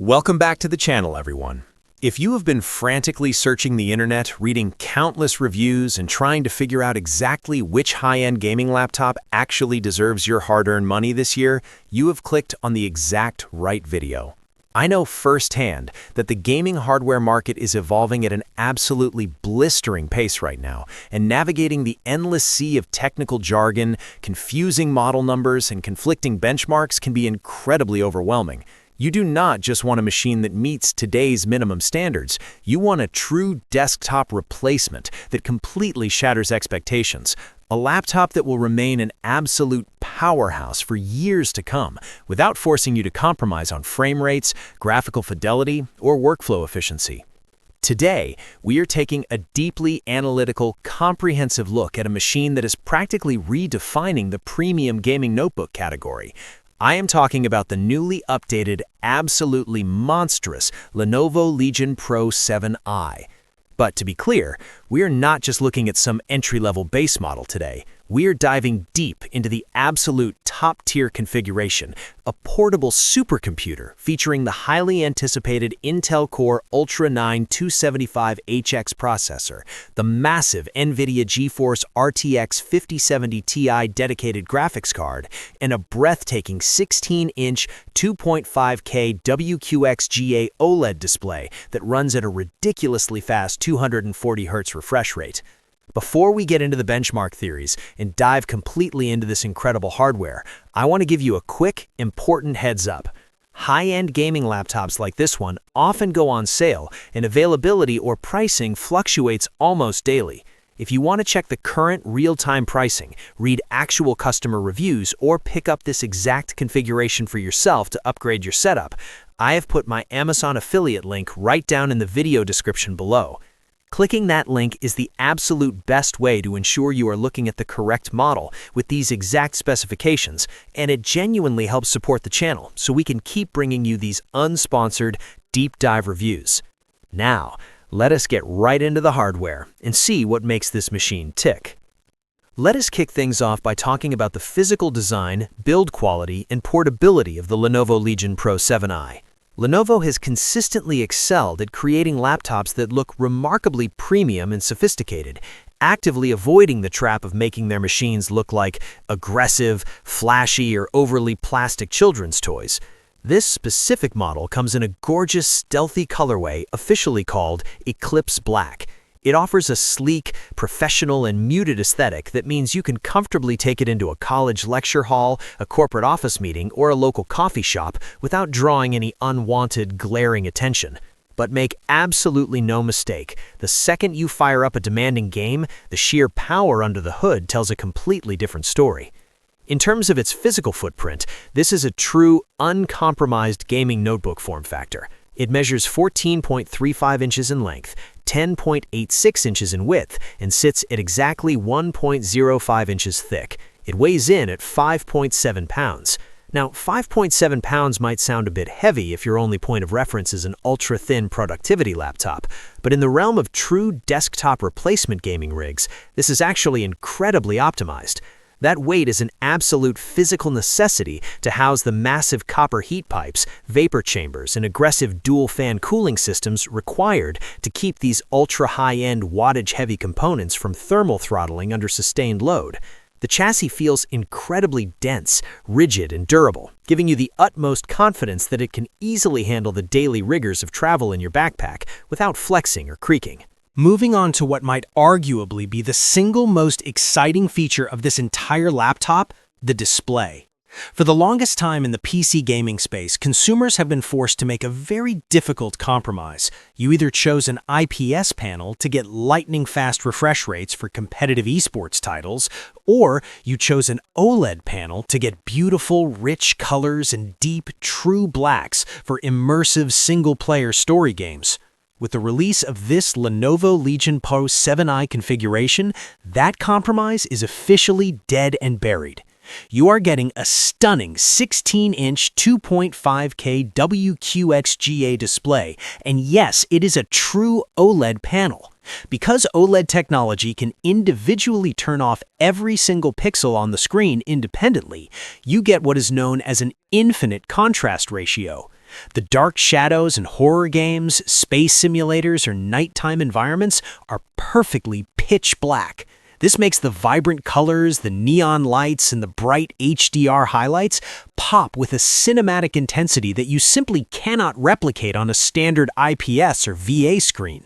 Welcome back to the channel, everyone. If you have been frantically searching the internet, reading countless reviews, and trying to figure out exactly which high-end gaming laptop actually deserves your hard-earned money this year, you have clicked on the exact right video. I know firsthand that the gaming hardware market is evolving at an absolutely blistering pace right now, and navigating the endless sea of technical jargon, confusing model numbers, and conflicting benchmarks can be incredibly overwhelming. You do not just want a machine that meets today's minimum standards. You want a true desktop replacement that completely shatters expectations. A laptop that will remain an absolute powerhouse for years to come, without forcing you to compromise on frame rates, graphical fidelity, or workflow efficiency. Today, we are taking a deeply analytical, comprehensive look at a machine that is practically redefining the premium gaming notebook category. I am talking about the newly updated, absolutely monstrous Lenovo Legion Pro 7i. But to be clear, we are not just looking at some entry-level base model today. We are diving deep into the absolute top-tier configuration, a portable supercomputer featuring the highly anticipated Intel Core Ultra 9 275HX processor, the massive NVIDIA GeForce RTX 5070 Ti dedicated graphics card, and a breathtaking 16-inch 2.5K WQXGA OLED display that runs at a ridiculously fast 240 Hz refresh rate. Before we get into the benchmark theories and dive completely into this incredible hardware, I want to give you a quick, important heads up. High-end gaming laptops like this one often go on sale, and availability or pricing fluctuates almost daily. If you want to check the current real-time pricing, read actual customer reviews, or pick up this exact configuration for yourself to upgrade your setup, I have put my Amazon affiliate link right down in the video description below. Clicking that link is the absolute best way to ensure you are looking at the correct model with these exact specifications, and it genuinely helps support the channel so we can keep bringing you these unsponsored, deep dive reviews. Now, let us get right into the hardware and see what makes this machine tick. Let us kick things off by talking about the physical design, build quality, and portability of the Lenovo Legion Pro 7i. Lenovo has consistently excelled at creating laptops that look remarkably premium and sophisticated, actively avoiding the trap of making their machines look like aggressive, flashy, or overly plastic children's toys. This specific model comes in a gorgeous, stealthy colorway officially called Eclipse Black. It offers a sleek, professional, and muted aesthetic that means you can comfortably take it into a college lecture hall, a corporate office meeting, or a local coffee shop without drawing any unwanted, glaring attention. But make absolutely no mistake, the second you fire up a demanding game, the sheer power under the hood tells a completely different story. In terms of its physical footprint, this is a true, uncompromised gaming notebook form factor. It measures 14.35 inches in length, 10.86 inches in width, and sits at exactly 1.05 inches thick. It weighs in at 5.7 pounds. Now, 5.7 pounds might sound a bit heavy if your only point of reference is an ultra-thin productivity laptop, but in the realm of true desktop replacement gaming rigs, this is actually incredibly optimized. That weight is an absolute physical necessity to house the massive copper heat pipes, vapor chambers, and aggressive dual-fan cooling systems required to keep these ultra-high-end wattage-heavy components from thermal throttling under sustained load. The chassis feels incredibly dense, rigid, and durable, giving you the utmost confidence that it can easily handle the daily rigors of travel in your backpack without flexing or creaking. Moving on to what might arguably be the single most exciting feature of this entire laptop, the display. For the longest time in the PC gaming space, consumers have been forced to make a very difficult compromise. You either chose an IPS panel to get lightning-fast refresh rates for competitive esports titles, or you chose an OLED panel to get beautiful, rich colors and deep, true blacks for immersive single-player story games. With the release of this Lenovo Legion Pro 7i configuration, that compromise is officially dead and buried. You are getting a stunning 16-inch 2.5K WQXGA display, and yes, it is a true OLED panel. Because OLED technology can individually turn off every single pixel on the screen independently, you get what is known as an infinite contrast ratio. The dark shadows in horror games, space simulators, or nighttime environments are perfectly pitch black. This makes the vibrant colors, the neon lights, and the bright HDR highlights pop with a cinematic intensity that you simply cannot replicate on a standard IPS or VA screen.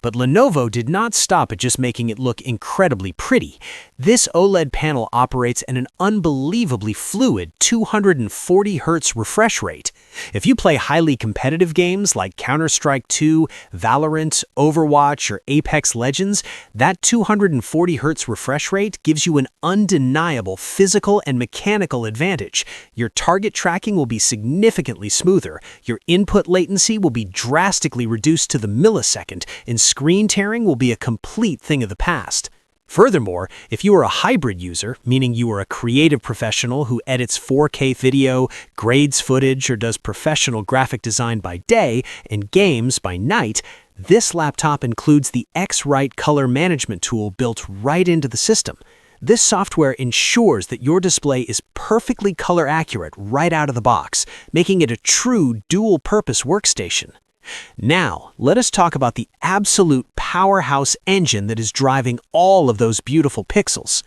But Lenovo did not stop at just making it look incredibly pretty. This OLED panel operates at an unbelievably fluid 240 Hz refresh rate. If you play highly competitive games like Counter-Strike 2, Valorant, Overwatch, or Apex Legends, that 240 Hz refresh rate gives you an undeniable physical and mechanical advantage. Your target tracking will be significantly smoother, your input latency will be drastically reduced to the millisecond, and screen tearing will be a complete thing of the past. Furthermore, if you are a hybrid user, meaning you are a creative professional who edits 4K video, grades footage, or does professional graphic design by day and games by night, this laptop includes the X-Rite color management tool built right into the system. This software ensures that your display is perfectly color accurate right out of the box, making it a true dual-purpose workstation. Now, let us talk about the absolute powerhouse engine that is driving all of those beautiful pixels.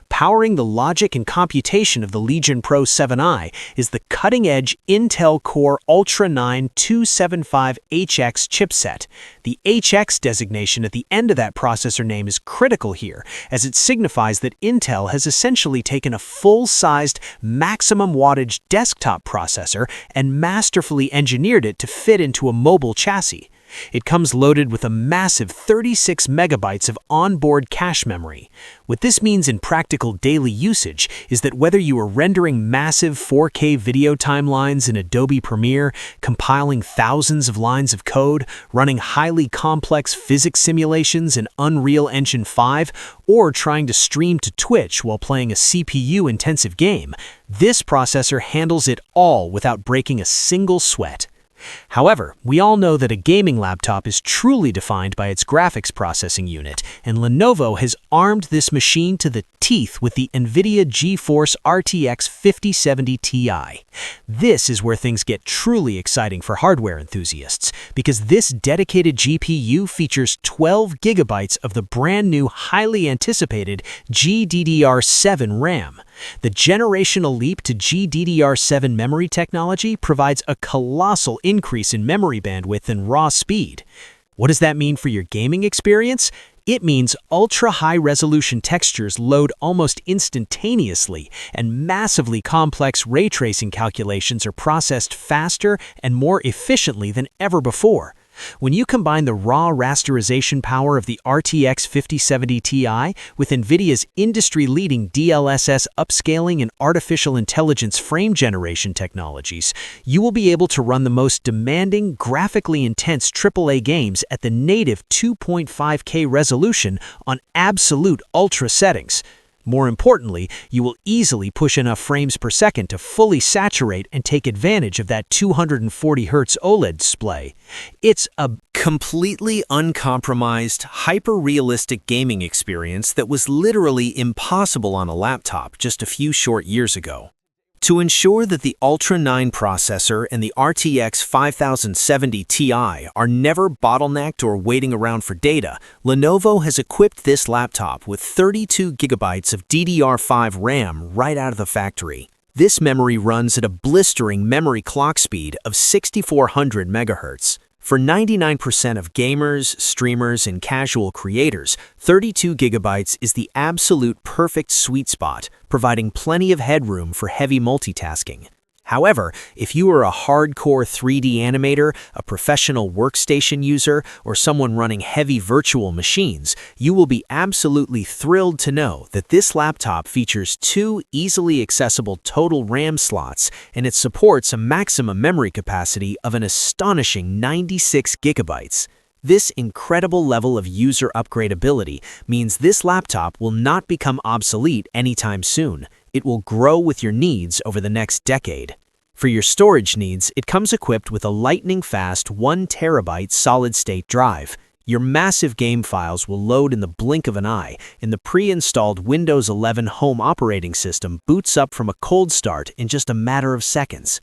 Powering the logic and computation of the Legion Pro 7i is the cutting-edge Intel Core Ultra 9 275HX chipset. The HX designation at the end of that processor name is critical here, as it signifies that Intel has essentially taken a full-sized, maximum wattage desktop processor and masterfully engineered it to fit into a mobile chassis. It comes loaded with a massive 36 megabytes of onboard cache memory. What this means in practical daily usage is that whether you are rendering massive 4K video timelines in Adobe Premiere, compiling thousands of lines of code, running highly complex physics simulations in Unreal Engine 5, or trying to stream to Twitch while playing a CPU-intensive game, this processor handles it all without breaking a single sweat. However, we all know that a gaming laptop is truly defined by its graphics processing unit, and Lenovo has armed this machine to the teeth with the NVIDIA GeForce RTX 5070 Ti. This is where things get truly exciting for hardware enthusiasts, because this dedicated GPU features 12 gigabytes of the brand new, highly anticipated GDDR7 RAM. The generational leap to GDDR7 memory technology provides a colossal increase in memory bandwidth and raw speed. What does that mean for your gaming experience? It means ultra-high-resolution textures load almost instantaneously, and massively complex ray tracing calculations are processed faster and more efficiently than ever before. When you combine the raw rasterization power of the RTX 5070 Ti with NVIDIA's industry-leading DLSS upscaling and artificial intelligence frame generation technologies, you will be able to run the most demanding, graphically intense AAA games at the native 2.5K resolution on absolute ultra settings. More importantly, you will easily push enough frames per second to fully saturate and take advantage of that 240 Hz OLED display. It's a completely uncompromised, hyper-realistic gaming experience that was literally impossible on a laptop just a few short years ago. To ensure that the Ultra 9 processor and the RTX 5070 Ti are never bottlenecked or waiting around for data, Lenovo has equipped this laptop with 32 gigabytes of DDR5 RAM right out of the factory. This memory runs at a blistering memory clock speed of 6400 MHz. For 99% of gamers, streamers, and casual creators, 32 gigabytes is the absolute perfect sweet spot, providing plenty of headroom for heavy multitasking. However, if you are a hardcore 3D animator, a professional workstation user, or someone running heavy virtual machines, you will be absolutely thrilled to know that this laptop features 2 easily accessible total RAM slots, and it supports a maximum memory capacity of an astonishing 96 gigabytes. This incredible level of user upgradability means this laptop will not become obsolete anytime soon. It will grow with your needs over the next decade. For your storage needs, it comes equipped with a lightning-fast 1 terabyte solid-state drive. Your massive game files will load in the blink of an eye, and the pre-installed Windows 11 home operating system boots up from a cold start in just a matter of seconds.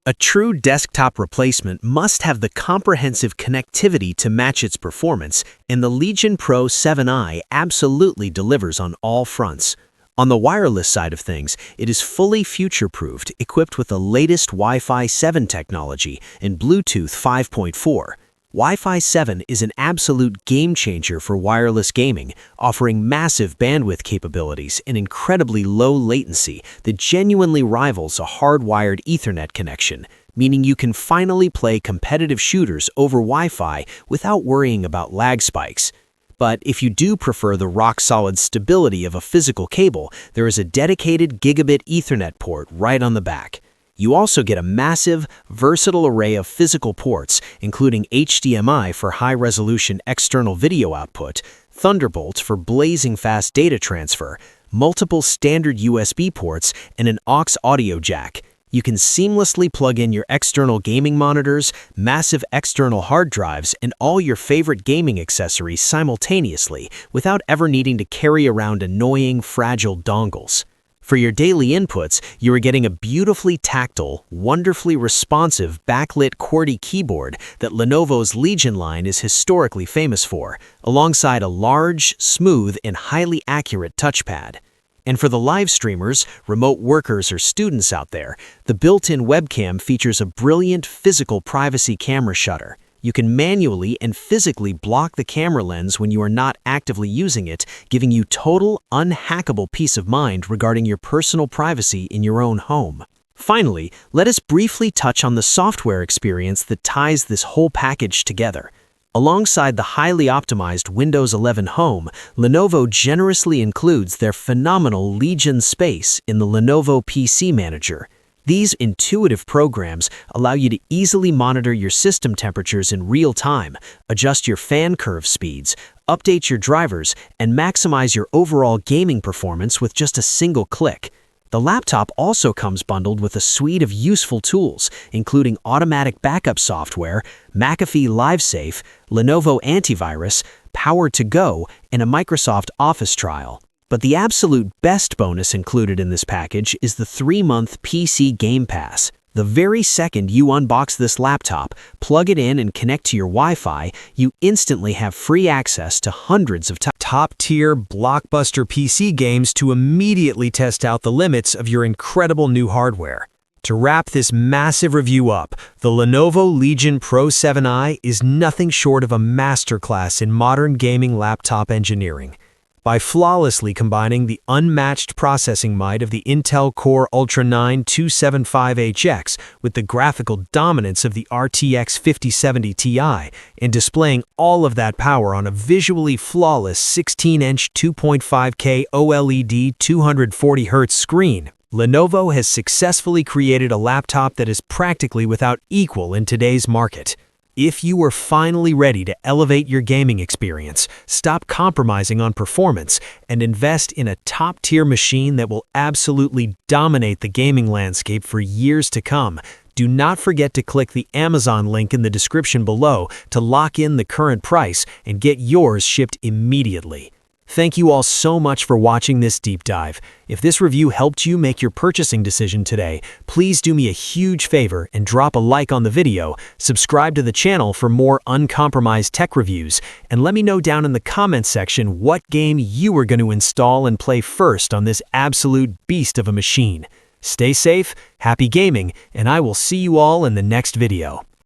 A true desktop replacement must have the comprehensive connectivity to match its performance, and the Legion Pro 7i absolutely delivers on all fronts. On the wireless side of things, it is fully future-proofed, equipped with the latest Wi-Fi 7 technology and Bluetooth 5.4. Wi-Fi 7 is an absolute game-changer for wireless gaming, offering massive bandwidth capabilities and incredibly low latency that genuinely rivals a hardwired Ethernet connection, meaning you can finally play competitive shooters over Wi-Fi without worrying about lag spikes. But if you do prefer the rock-solid stability of a physical cable, there is a dedicated gigabit Ethernet port right on the back. You also get a massive, versatile array of physical ports, including HDMI for high-resolution external video output, Thunderbolt for blazing fast data transfer, multiple standard USB ports, and an aux audio jack. You can seamlessly plug in your external gaming monitors, massive external hard drives, and all your favorite gaming accessories simultaneously without ever needing to carry around annoying, fragile dongles. For your daily inputs, you are getting a beautifully tactile, wonderfully responsive backlit QWERTY keyboard that Lenovo's Legion line is historically famous for, alongside a large, smooth, and highly accurate touchpad. And for the live streamers, remote workers, or students out there, the built-in webcam features a brilliant physical privacy camera shutter. You can manually and physically block the camera lens when you are not actively using it, giving you total, unhackable peace of mind regarding your personal privacy in your own home. Finally, let us briefly touch on the software experience that ties this whole package together. Alongside the highly optimized Windows 11 Home, Lenovo generously includes their phenomenal Legion Space in the Lenovo PC Manager. These intuitive programs allow you to easily monitor your system temperatures in real time, adjust your fan curve speeds, update your drivers, and maximize your overall gaming performance with just a single click. The laptop also comes bundled with a suite of useful tools, including automatic backup software, McAfee LiveSafe, Lenovo Antivirus, Power to Go, and a Microsoft Office trial. But the absolute best bonus included in this package is the 3-month PC Game Pass. The very second you unbox this laptop, plug it in, and connect to your Wi-Fi, you instantly have free access to hundreds of top-tier blockbuster PC games to immediately test out the limits of your incredible new hardware. To wrap this massive review up, the Lenovo Legion Pro 7i is nothing short of a masterclass in modern gaming laptop engineering. By flawlessly combining the unmatched processing might of the Intel Core Ultra 9 275HX with the graphical dominance of the RTX 5070 Ti, and displaying all of that power on a visually flawless 16-inch 2.5K OLED 240Hz screen, Lenovo has successfully created a laptop that is practically without equal in today's market. If you are finally ready to elevate your gaming experience, stop compromising on performance, and invest in a top-tier machine that will absolutely dominate the gaming landscape for years to come, do not forget to click the Amazon link in the description below to lock in the current price and get yours shipped immediately. Thank you all so much for watching this deep dive. If this review helped you make your purchasing decision today, please do me a huge favor and drop a like on the video, subscribe to the channel for more uncompromised tech reviews, and let me know down in the comments section what game you are going to install and play first on this absolute beast of a machine. Stay safe, happy gaming, and I will see you all in the next video.